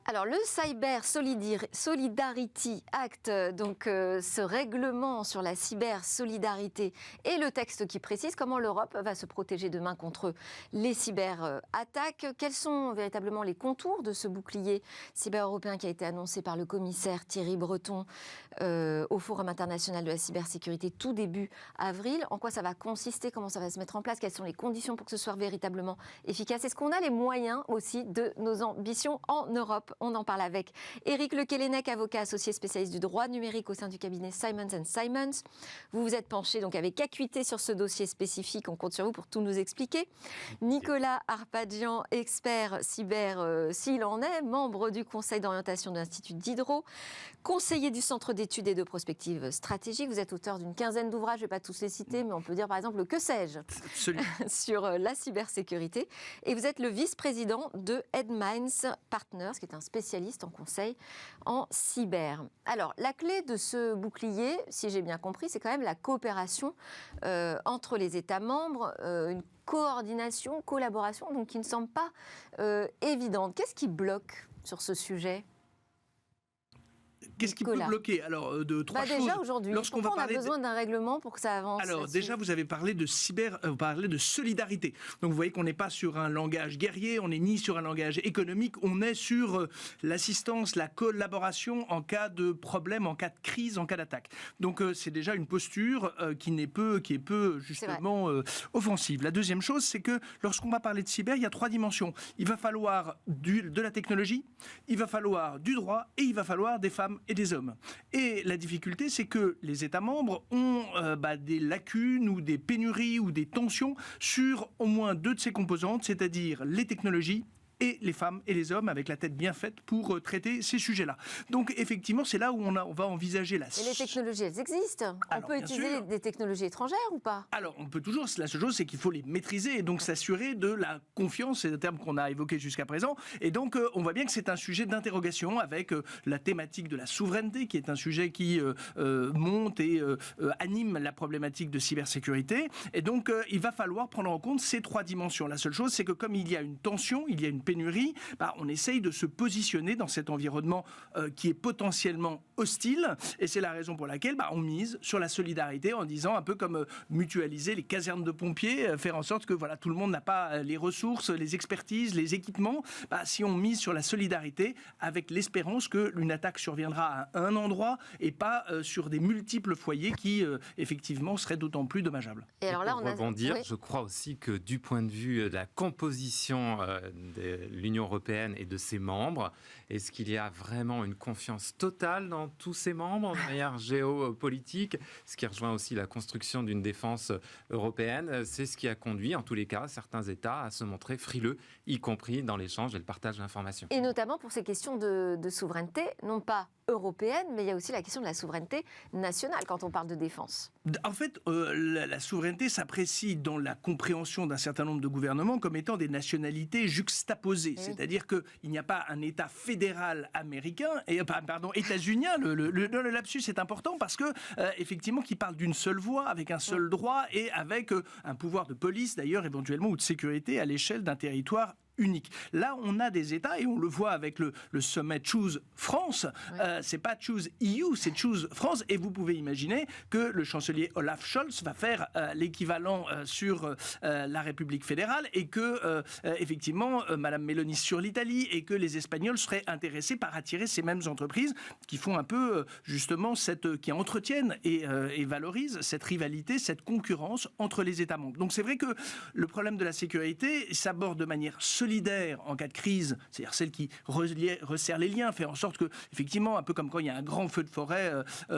Alors, le Cyber Solidarity Act, donc ce règlement sur la cyber-solidarité et le texte qui précise comment l'Europe va se protéger demain contre les cyberattaques. Quels sont véritablement les contours de ce bouclier cyber européen qui a été annoncé par le commissaire Thierry Breton au Forum international de la cybersécurité tout début avril? En quoi ça va consister? Comment ça va se mettre en place? Quelles sont les conditions pour que ce soit véritablement efficace? Est-ce qu'on a les moyens aussi de nos ambitions en Europe? On en parle avec Éric Lequellenec, avocat associé spécialiste du droit numérique au sein du cabinet Simons & Simons. Vous vous êtes penché donc avec acuité sur ce dossier spécifique. On compte sur vous pour tout nous expliquer. Nicolas Arpadian, expert cyber, s'il en est, membre du conseil d'orientation de l'Institut Diderot, conseiller du Centre d'études et de prospective stratégique. Vous êtes auteur d'une quinzaine d'ouvrages, je ne vais pas tous les citer, mais on peut dire par exemple le Que sais-je sur la cybersécurité. Et vous êtes le vice-président de Headminds Partners, qui est un spécialiste en conseil en cyber. Alors, la clé de ce bouclier, si j'ai bien compris, c'est quand même la coopération entre les États membres, une coordination, collaboration, donc qui ne semble pas évidente. Qu'est-ce qui bloque sur ce sujet ? Qu'est-ce qui peut bloquer? Alors, de trois choses. Déjà aujourd'hui, pourquoi on a besoin d'un règlement pour que ça avance? Alors déjà, vous avez parlé de vous parlez de solidarité. Donc vous voyez qu'on n'est pas sur un langage guerrier, on n'est ni sur un langage économique, on est sur l'assistance, la collaboration en cas de problème, en cas de crise, en cas d'attaque. Donc c'est déjà une posture qui est peu justement offensive. La deuxième chose, c'est que lorsqu'on va parler de cyber, il y a trois dimensions. Il va falloir de la technologie, il va falloir du droit et il va falloir des femmes et des hommes. Et la difficulté, c'est que les États membres ont des lacunes ou des pénuries ou des tensions sur au moins deux de ces composantes, c'est-à-dire les technologies et les femmes et les hommes avec la tête bien faite pour traiter ces sujets-là. Donc effectivement, c'est là où on va envisager la... Et les technologies, elles existent. On peut utiliser des technologies étrangères ou pas? Alors, on peut toujours. La seule chose, c'est qu'il faut les maîtriser et donc s'assurer de la confiance. C'est un terme qu'on a évoqué jusqu'à présent. Et donc, on voit bien que c'est un sujet d'interrogation avec la thématique de la souveraineté, qui est un sujet qui monte et anime la problématique de cybersécurité. Et donc, il va falloir prendre en compte ces trois dimensions. La seule chose, c'est que comme il y a une tension, il y a une pénurie, on essaye de se positionner dans cet environnement qui est potentiellement hostile, et c'est la raison pour laquelle on mise sur la solidarité en disant un peu comme mutualiser les casernes de pompiers, faire en sorte que tout le monde n'a pas les ressources, les expertises, les équipements. Si on mise sur la solidarité avec l'espérance qu'une attaque surviendra à un endroit et pas sur des multiples foyers qui effectivement seraient d'autant plus dommageables. Et alors là, on rebondir, je crois aussi que du point de vue de la composition de l'Union européenne et de ses membres, est-ce qu'il y a vraiment une confiance totale dans tous ses membres de manière géopolitique, ce qui rejoint aussi la construction d'une défense européenne? C'est ce qui a conduit, en tous les cas, certains États à se montrer frileux, y compris dans l'échange et le partage d'informations. Et notamment pour ces questions de souveraineté, non pas européenne, mais il y a aussi la question de la souveraineté nationale quand on parle de défense. En fait, la souveraineté s'apprécie dans la compréhension d'un certain nombre de gouvernements comme étant des nationalités juxtaposées. Oui. C'est-à-dire qu'il n'y a pas un État fédéral américain, états-unien. Le lapsus est important parce que, effectivement, qui parle d'une seule voix, avec un seul droit et avec un pouvoir de police, d'ailleurs, éventuellement, ou de sécurité à l'échelle d'un territoire unique. Là, on a des États, et on le voit avec le sommet Choose France, c'est pas Choose EU, c'est Choose France, et vous pouvez imaginer que le chancelier Olaf Scholz va faire l'équivalent sur la République fédérale, et que, effectivement, Madame Meloni sur l'Italie, et que les Espagnols seraient intéressés par attirer ces mêmes entreprises qui font un peu, justement, qui entretiennent et valorisent cette rivalité, cette concurrence entre les États membres. Donc c'est vrai que le problème de la sécurité s'aborde de manière solidaire en cas de crise, c'est-à-dire celle qui resserre les liens, fait en sorte que, effectivement, un peu comme quand il y a un grand feu de forêt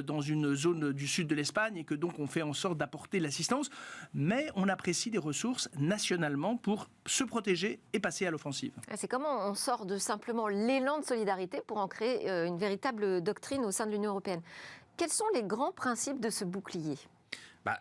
dans une zone du sud de l'Espagne, et que donc on fait en sorte d'apporter l'assistance, mais on apprécie des ressources nationalement pour se protéger et passer à l'offensive. C'est comment on sort de simplement l'élan de solidarité pour en créer une véritable doctrine au sein de l'Union européenne. Quels sont les grands principes de ce bouclier ?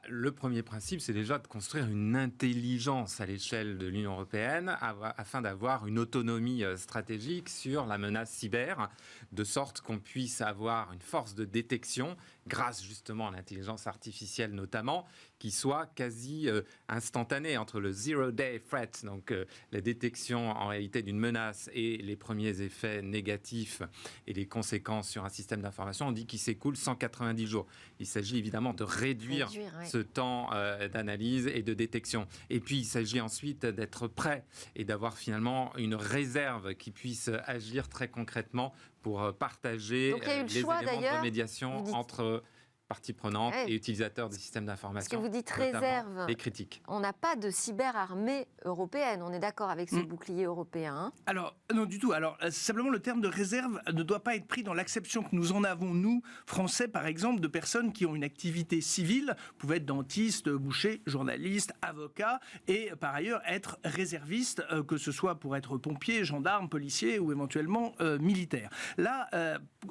Le premier principe, c'est déjà de construire une intelligence à l'échelle de l'Union européenne afin d'avoir une autonomie stratégique sur la menace cyber, de sorte qu'on puisse avoir une force de détection grâce justement à l'intelligence artificielle notamment, qui soit quasi instantanée entre le zero-day threat, donc la détection en réalité d'une menace et les premiers effets négatifs et les conséquences sur un système d'information. On dit qu'il s'écoule 190 jours. Il s'agit évidemment de réduire ce temps d'analyse et de détection. Et puis, il s'agit ensuite d'être prêt et d'avoir finalement une réserve qui puisse agir très concrètement pour partager les éléments de remédiation entre parties prenantes et utilisateurs des systèmes d'information. Parce que vous dites réserve, les critiques. On n'a pas de cyberarmée européenne, on est d'accord avec ce bouclier européen, hein? Alors, non du tout. Alors, simplement, le terme de réserve ne doit pas être pris dans l'acception que nous en avons, nous, Français, par exemple, de personnes qui ont une activité civile, pouvaient être dentistes, bouchers, journalistes, avocats, et par ailleurs être réservistes, que ce soit pour être pompier, gendarme, policier ou éventuellement militaire. Là,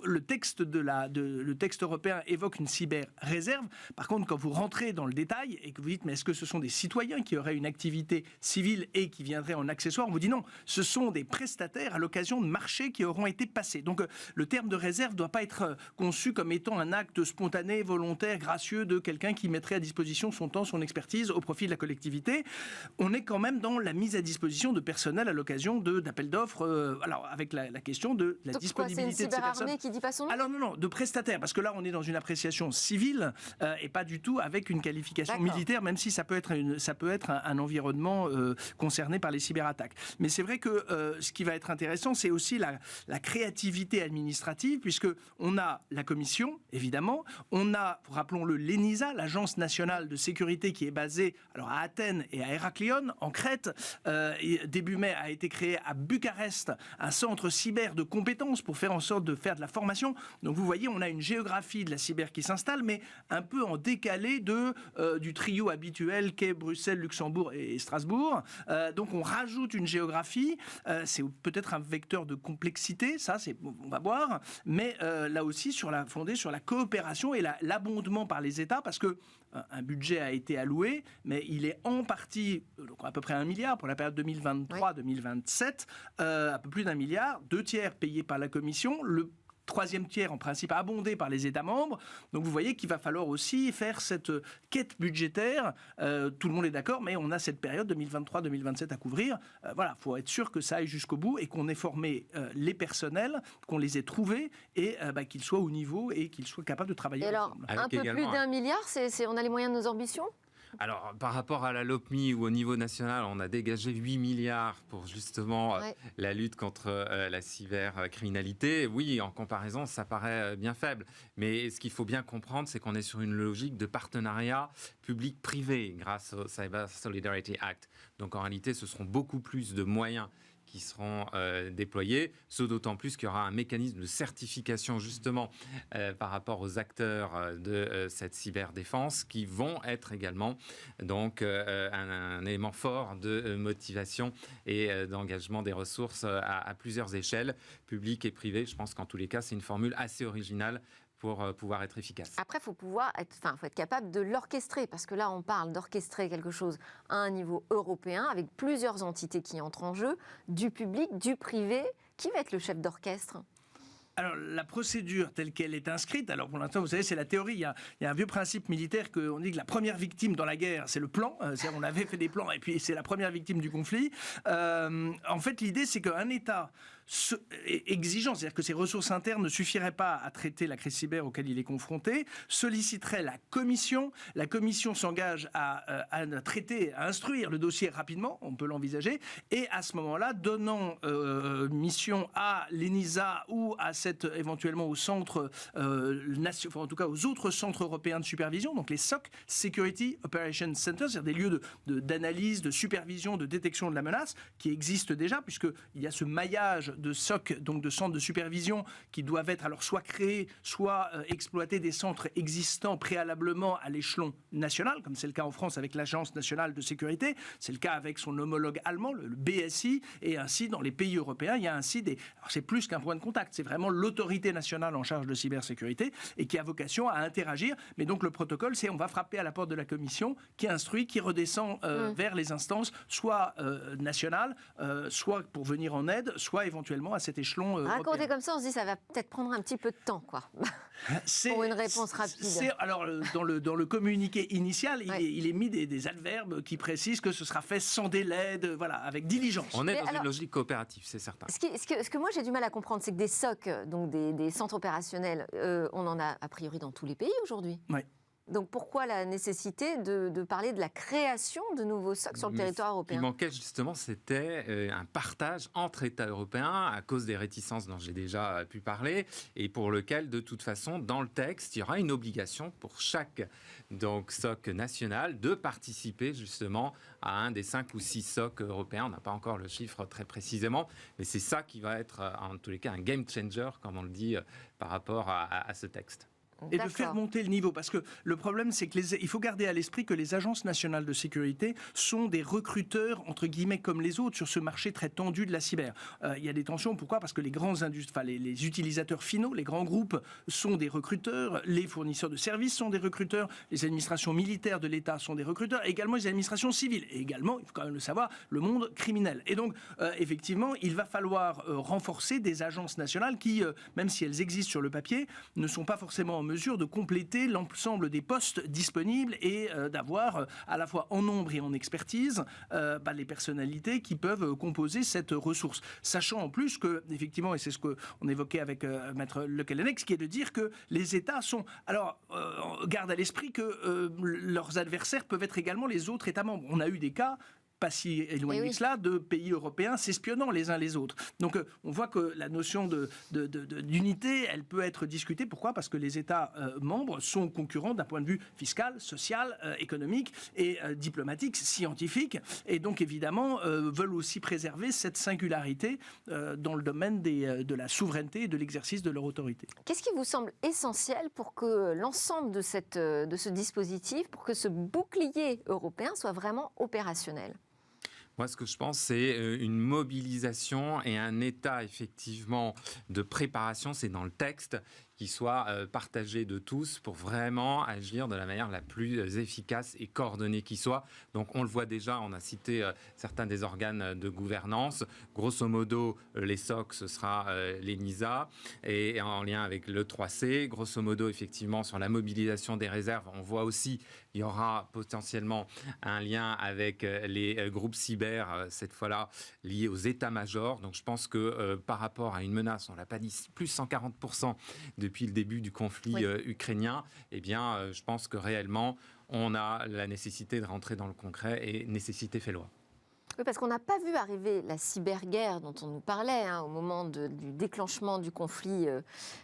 le texte européen évoque une cyber-réserve. Par contre, quand vous rentrez dans le détail et que vous dites, mais est-ce que ce sont des citoyens qui auraient une activité civile et qui viendraient en accessoire, on vous dit non, ce sont des prestataires à l'occasion de marchés qui auront été passés. Donc, le terme de réserve ne doit pas être conçu comme étant un acte spontané, volontaire, gracieux de quelqu'un qui mettrait à disposition son temps, son expertise au profit de la collectivité. On est quand même dans la mise à disposition de personnel à l'occasion d'appels d'offres, alors avec la question de la disponibilité de ces personnes. C'est une cyberarmée qui dit pas son nom ? Alors non, de prestataires, parce que là on est dans une appréciation civile et pas du tout avec une qualification militaire, même si ça peut être un environnement concerné par les cyberattaques. Mais c'est vrai que ce qui va être intéressant, c'est aussi la créativité administrative, puisque on a la Commission, évidemment, on a, rappelons-le, l'ENISA, l'Agence nationale de sécurité qui est basée alors à Athènes et à Héraclion, en Crète. Début mai a été créé à Bucarest un centre cyber de compétences pour faire en sorte de faire de la formation. Donc vous voyez, on a une géographie de la cyber qui s'installe, mais un peu en décalé du trio habituel qu'est Bruxelles, Luxembourg et Strasbourg. Donc on rajoute une géographie. C'est peut-être un vecteur de complexité, ça, on va voir. Mais là aussi, fondé sur la coopération et l'abondement par les États, parce que un budget a été alloué, mais il est en partie, donc à peu près 1 milliard pour la période 2023-2027, un peu plus d'1 milliard, 2 tiers payés par la Commission, le 3e tiers en principe abondé par les États membres. Donc vous voyez qu'il va falloir aussi faire cette quête budgétaire. Tout le monde est d'accord, mais on a cette période 2023-2027 à couvrir. Voilà, il faut être sûr que ça aille jusqu'au bout et qu'on ait formé les personnels, qu'on les ait trouvés et qu'ils soient au niveau et qu'ils soient capables de travailler ensemble. Alors, un peu plus d'1 milliard, on a les moyens de nos ambitions ? Alors, par rapport à la LOPMI ou au niveau national, on a dégagé 8 milliards pour justement la lutte contre la cybercriminalité. Oui, en comparaison, ça paraît bien faible. Mais ce qu'il faut bien comprendre, c'est qu'on est sur une logique de partenariat public-privé grâce au Cyber Solidarity Act. Donc, en réalité, ce seront beaucoup plus de moyens qui seront déployés, ce d'autant plus qu'il y aura un mécanisme de certification justement par rapport aux acteurs de cette cyberdéfense qui vont être également donc un élément fort de motivation et d'engagement des ressources à plusieurs échelles, publiques et privées. Je pense qu'en tous les cas, c'est une formule assez originale pour pouvoir être efficace. Après, il faut être capable de l'orchestrer, parce que là, on parle d'orchestrer quelque chose à un niveau européen, avec plusieurs entités qui entrent en jeu, du public, du privé. Qui va être le chef d'orchestre ? Alors, la procédure telle qu'elle est inscrite, alors pour l'instant, vous savez, c'est la théorie. Il y a un vieux principe militaire qu'on dit que la première victime dans la guerre, c'est le plan. On avait fait des plans et puis c'est la première victime du conflit. En fait, l'idée, c'est qu'un État exigeant, c'est-à-dire que ses ressources internes ne suffiraient pas à traiter la crise cyber auquel il est confronté, solliciterait la Commission. La Commission s'engage à traiter, à instruire le dossier rapidement, on peut l'envisager, et à ce moment-là, donnant mission à l'ENISA ou éventuellement au centre, en tout cas aux autres centres européens de supervision, donc les SOC, Security Operations Centers, c'est-à-dire des lieux d'analyse, de supervision, de détection de la menace, qui existent déjà, puisqu'il y a ce maillage de SOC, donc de centres de supervision, qui doivent être alors soit créés, soit exploiter des centres existants préalablement à l'échelon national, comme c'est le cas en France avec l'Agence nationale de sécurité, c'est le cas avec son homologue allemand, le BSI, et ainsi dans les pays européens, il y a ainsi alors c'est plus qu'un point de contact, c'est vraiment l'autorité nationale en charge de cybersécurité et qui a vocation à interagir. Mais donc le protocole, c'est on va frapper à la porte de la Commission qui instruit, qui redescend vers les instances, soit nationales, soit pour venir en aide, soit éventuellement éventuellement à cet échelon Raconté européen. comme ça, on se dit ça va peut-être prendre un petit peu de temps, quoi. Pour une réponse rapide. Alors, dans le communiqué initial, il est mis des adverbes qui précisent que ce sera fait sans délai, voilà, avec diligence. On est dans une logique coopérative, c'est certain. Ce que moi j'ai du mal à comprendre, c'est que des SOC, donc des centres opérationnels, on en a a priori dans tous les pays aujourd'hui. Oui. Donc pourquoi la nécessité de parler de la création de nouveaux SOC sur le territoire européen ? Ce qui manquait justement, c'était un partage entre États européens à cause des réticences dont j'ai déjà pu parler et pour lequel, de toute façon, dans le texte, il y aura une obligation pour chaque SOC national de participer justement à un des 5 ou 6 SOC européens. On n'a pas encore le chiffre très précisément, mais c'est ça qui va être en tous les cas un game changer, comme on le dit, par rapport à ce texte. Et de faire monter le niveau. Parce que le problème, c'est qu'il faut garder à l'esprit que les agences nationales de sécurité sont des recruteurs, entre guillemets, comme les autres, sur ce marché très tendu de la cyber. Il y a des tensions. Pourquoi ? Parce que les grands les utilisateurs finaux, les grands groupes sont des recruteurs, les fournisseurs de services sont des recruteurs, les administrations militaires de l'État sont des recruteurs, et également les administrations civiles. Et également, il faut quand même le savoir, le monde criminel. Et donc, effectivement, il va falloir renforcer des agences nationales qui, même si elles existent sur le papier, ne sont pas forcément en mesure de compléter l'ensemble des postes disponibles et d'avoir à la fois en nombre et en expertise les personnalités qui peuvent composer cette ressource. Sachant en plus que, effectivement, et c'est ce qu'on évoquait avec Maître Le Callennec, qui est de dire que les États sont... Alors, garde à l'esprit que leurs adversaires peuvent être également les autres États membres. On a eu des cas pas si éloigné que cela, de pays européens s'espionnant les uns les autres. Donc on voit que la notion d'unité, elle peut être discutée. Pourquoi ? Parce que les États membres sont concurrents d'un point de vue fiscal, social, économique et diplomatique, scientifique, et donc évidemment veulent aussi préserver cette singularité dans le domaine de la souveraineté et de l'exercice de leur autorité. Qu'est-ce qui vous semble essentiel pour que l'ensemble de ce dispositif, pour que ce bouclier européen soit vraiment opérationnel ? Moi, ce que je pense, c'est une mobilisation et un état, effectivement, de préparation, c'est dans le texte, qui soit partagé de tous pour vraiment agir de la manière la plus efficace et coordonnée qui soit. Donc, on le voit déjà, on a cité certains des organes de gouvernance. Grosso modo, les SOC, ce sera l'ENISA, et en lien avec le 3C. Grosso modo, effectivement, sur la mobilisation des réserves, on voit aussi qu'il y aura potentiellement un lien avec les groupes cyber, cette fois-là, liés aux états-majors. Donc, je pense que par rapport à une menace, on l'a pas dit, plus 140% depuis le début du conflit ukrainien, eh bien, je pense que réellement, on a la nécessité de rentrer dans le concret et nécessité fait loi. Oui, parce qu'on n'a pas vu arriver la cyberguerre dont on nous parlait au moment du déclenchement du conflit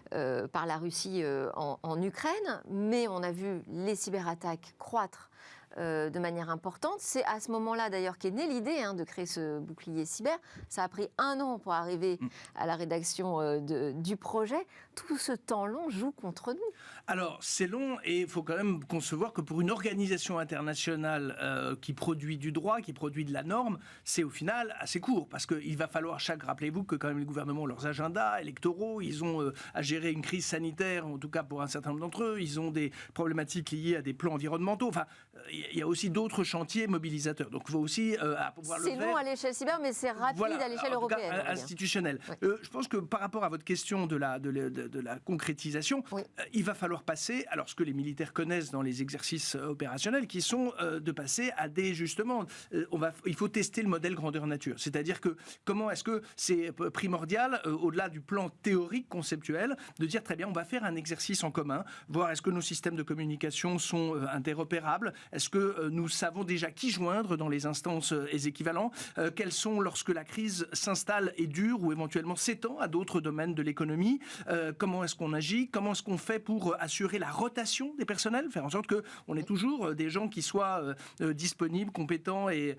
par la Russie en Ukraine, mais on a vu les cyberattaques croître de manière importante. C'est à ce moment-là d'ailleurs qu'est née l'idée de créer ce bouclier cyber. Ça a pris 1 an pour arriver à la rédaction du projet. Tout ce temps long joue contre nous. Alors, c'est long et il faut quand même concevoir que pour une organisation internationale qui produit du droit, qui produit de la norme, c'est au final assez court parce qu'il va falloir rappelez-vous que quand même les gouvernements ont leurs agendas électoraux, ils ont à gérer une crise sanitaire, en tout cas pour un certain nombre d'entre eux, ils ont des problématiques liées à des plans environnementaux. Enfin, il y a aussi d'autres chantiers mobilisateurs. Donc, il faut aussi pouvoir le faire. C'est long à l'échelle cyber, mais c'est rapide à l'échelle européenne. Institutionnelle. Oui. Je pense que par rapport à votre question de la concrétisation, il va falloir passer, alors ce que les militaires connaissent dans les exercices opérationnels, qui sont de passer à des, justement, il faut tester le modèle grandeur nature. C'est-à-dire que comment est-ce que c'est primordial, au-delà du plan théorique, conceptuel, de dire très bien, on va faire un exercice en commun, voir est-ce que nos systèmes de communication sont interopérables, est-ce que nous savons déjà qui joindre dans les instances équivalents, quels sont, lorsque la crise s'installe et dure ou éventuellement s'étend à d'autres domaines de l'économie, comment est-ce qu'on agit, comment est-ce qu'on fait pour assurer la rotation des personnels, faire en sorte qu'on ait toujours des gens qui soient disponibles, compétents et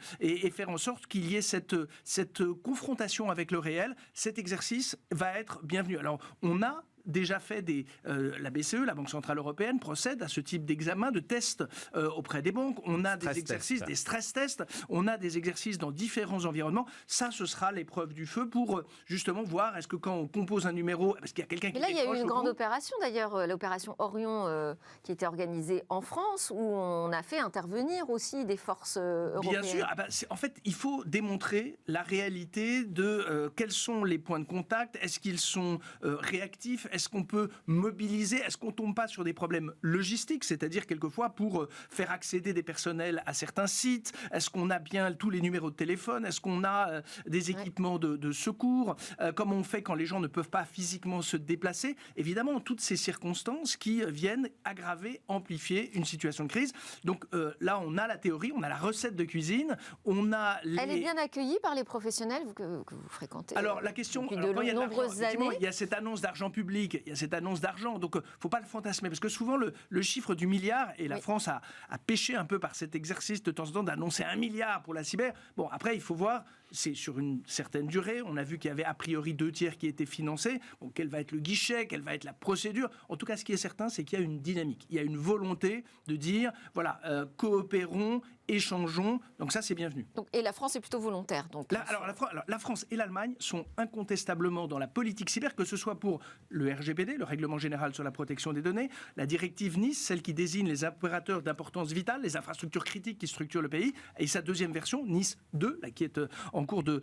faire en sorte qu'il y ait cette confrontation avec le réel. Cet exercice va être bienvenu. Alors, on a déjà fait la BCE, la Banque Centrale Européenne, procède à ce type d'examen, de tests auprès des banques. On a des exercices, des stress tests, on a des exercices dans différents environnements. Ça, ce sera l'épreuve du feu pour justement voir est-ce que quand on compose un numéro, parce qu'il y a quelqu'un qui là, il y a eu une grande opération d'ailleurs, l'opération Orion, qui était organisée en France, où on a fait intervenir aussi des forces européennes. Bien sûr. En fait, il faut démontrer la réalité de quels sont les points de contact, est-ce qu'ils sont réactifs, est-ce qu'on peut mobiliser, est-ce qu'on ne tombe pas sur des problèmes logistiques, c'est-à-dire quelquefois pour faire accéder des personnels à certains sites, est-ce qu'on a bien tous les numéros de téléphone, est-ce qu'on a des équipements de secours, comment on fait quand les gens ne peuvent pas physiquement se déplacer. Évidemment, toutes ces circonstances qui viennent aggraver, amplifier une situation de crise. Donc là, on a la théorie, on a la recette de cuisine, on a Elle est bien accueillie par les professionnels que vous fréquentez. Alors la question, depuis de nombreuses années. Il y a cette annonce d'argent public, il y a cette annonce d'argent, donc il ne faut pas le fantasmer, parce que souvent le chiffre du milliard, et la France a pêché un peu par cet exercice de temps en temps d'annoncer 1 milliard pour la cyber. Bon, après, il faut voir, c'est sur une certaine durée, on a vu qu'il y avait a priori 2/3 qui étaient financés. Bon, quel va être le guichet, quelle va être la procédure. En tout cas, ce qui est certain, c'est qu'il y a une dynamique, il y a une volonté de dire, voilà, coopérons, échangeons, donc ça c'est bienvenu. Donc, et la France est plutôt volontaire. Donc, la France et l'Allemagne sont incontestablement dans la politique cyber, que ce soit pour le RGPD, le Règlement Général sur la Protection des Données, la directive Nice, celle qui désigne les opérateurs d'importance vitale, les infrastructures critiques qui structurent le pays, et sa deuxième version, Nice 2, là, qui est en cours de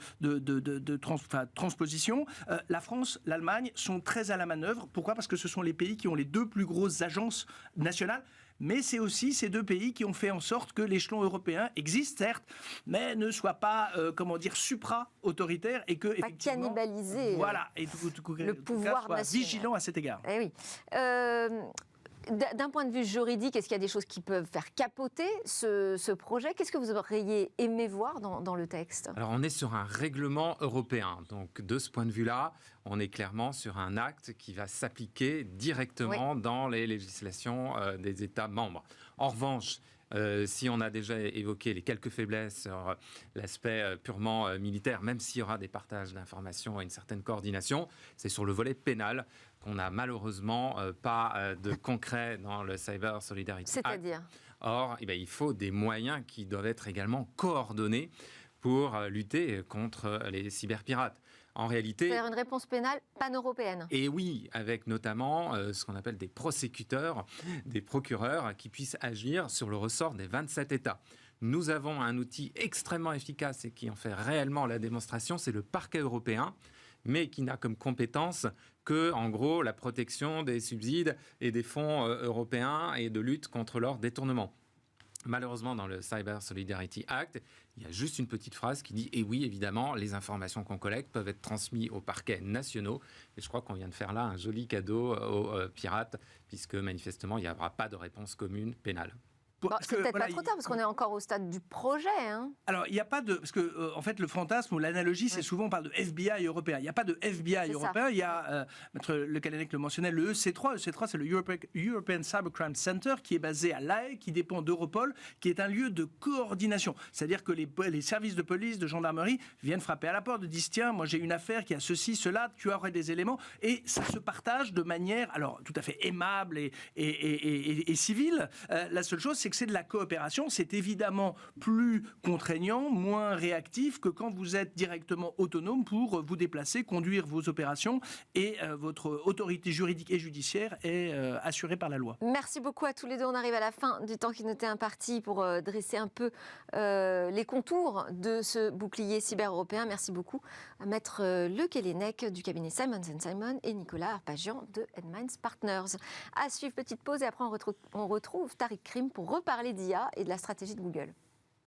transposition. La France, l'Allemagne sont très à la manœuvre. Pourquoi ? Parce que ce sont les pays qui ont les 2 plus grosses agences nationales. Mais c'est aussi ces 2 pays qui ont fait en sorte que l'échelon européen existe, certes, mais ne soit pas, supra-autoritaire et que, effectivement, cannibaliser le pouvoir soit vigilant à cet égard. Eh oui. D'un point de vue juridique, est-ce qu'il y a des choses qui peuvent faire capoter ce projet ? Qu'est-ce que vous auriez aimé voir dans le texte ? Alors, on est sur un règlement européen. Donc, de ce point de vue-là, on est clairement sur un acte qui va s'appliquer directement dans les législations des États membres. En revanche, si on a déjà évoqué les quelques faiblesses sur l'aspect purement militaire, même s'il y aura des partages d'informations et une certaine coordination, c'est sur le volet pénal qu'on n'a malheureusement pas de concret dans le Cyber Solidarity Act. C'est-à-dire ? Or, il faut des moyens qui doivent être également coordonnés pour lutter contre les cyberpirates. En réalité, c'est-à-dire une réponse pénale pan-européenne. Et oui, avec notamment ce qu'on appelle des prosécuteurs, des procureurs qui puissent agir sur le ressort des 27 États. Nous avons un outil extrêmement efficace et qui en fait réellement la démonstration, c'est le parquet européen, mais qui n'a comme compétence que, en gros, la protection des subsides et des fonds européens et de lutte contre leur détournement. Malheureusement, dans le Cyber Solidarity Act, il y a juste une petite phrase qui dit « Et oui, évidemment, les informations qu'on collecte peuvent être transmises aux parquets nationaux. » Et je crois qu'on vient de faire là un joli cadeau aux pirates, puisque manifestement, il n'y aura pas de réponse commune pénale. C'est peut-être pas trop tard, parce qu'on est encore au stade du projet. Hein. Alors, il n'y a pas de... Parce que, en fait, le fantasme ou l'analogie, c'est souvent, on parle de FBI européen. Il n'y a pas de FBI européen. Il y a, Maître Le Callennec le mentionnait, le EC3. EC3, c'est le European Cybercrime Center, qui est basé à La Haye, qui dépend d'Europol, qui est un lieu de coordination. C'est-à-dire que les services de police, de gendarmerie, viennent frapper à la porte, disent, tiens, moi j'ai une affaire qui a ceci, cela, tu aurais des éléments. Et ça se partage de manière, alors, tout à fait aimable et civile. La seule chose, c'est que c'est de la coopération. C'est évidemment plus contraignant, moins réactif que quand vous êtes directement autonome pour vous déplacer, conduire vos opérations et votre autorité juridique et judiciaire est assurée par la loi. Merci beaucoup à tous les deux. On arrive à la fin du temps qui nous était imparti pour dresser un peu les contours de ce bouclier cyber européen. Merci beaucoup à Maître Le Callennec du cabinet Simons & Simon et Nicolas Arpagian de Headminds Partners. À suivre, petite pause et après on retrouve Tariq Krim pour reparler d'IA et de la stratégie de Google.